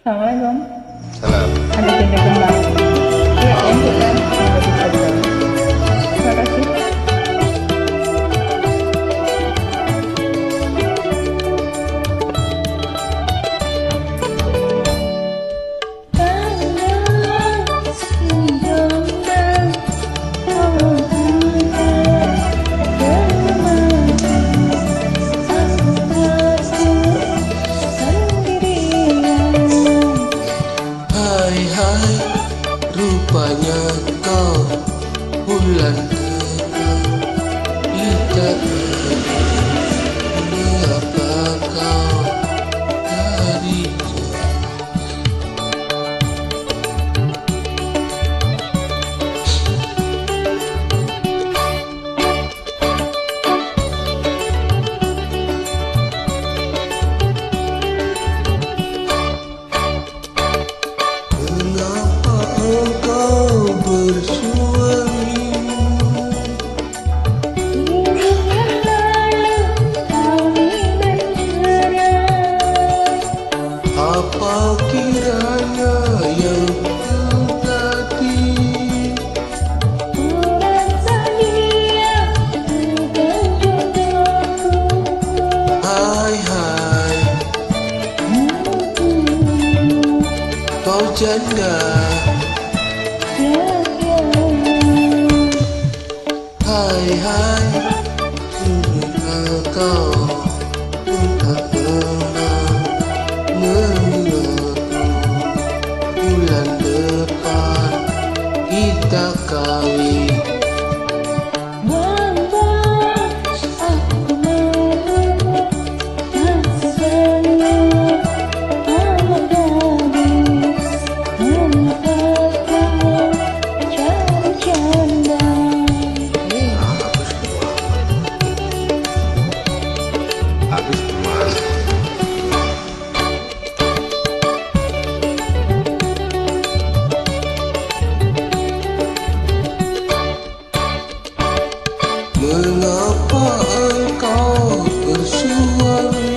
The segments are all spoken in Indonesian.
Assalamualaikum. Salam. Ada janda kembang. Iya, lanjutkan. Nggak bisa dijawab. Terima kasih. Hai hai, rupanya kau bulan dekat. Mengapa kau dari Mengapa engkau bersuami? Apa kiranya yang terjadi? Hai hai, kau janda. Hai hai, sudahkah kau tak pernah mengaku bulan depan kita kawin? Habis kemana? Mengapa engkau bersuami?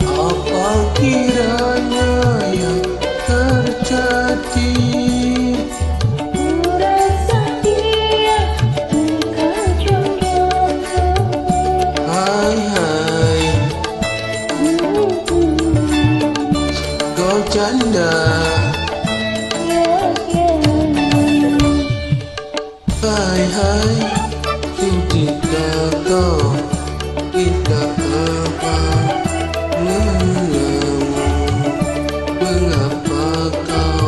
Apa kiranya yang terjadi? Hai hai, kau janda. Hai hai, sudahkah kau kita akan mengamu? Mengapa kau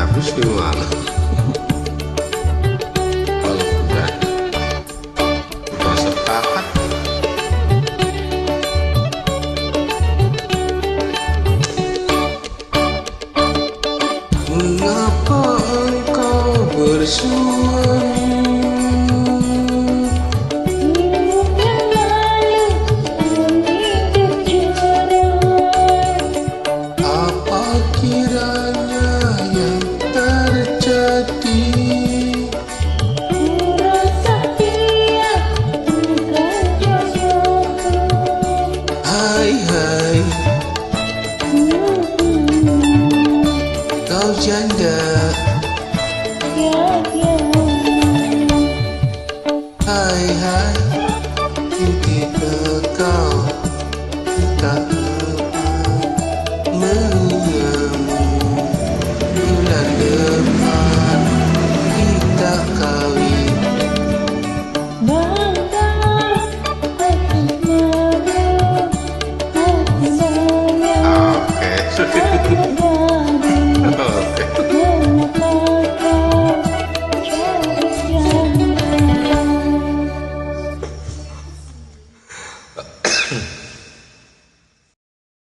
habis gimana? Kalau udah sepakat. Mengapa engkau bersuami? Apa kiranya yang terjadi? Hai hai, kau janda. Hai hai, sudahkah kau tak mengamu? Bulan depan kita kawin. Oke.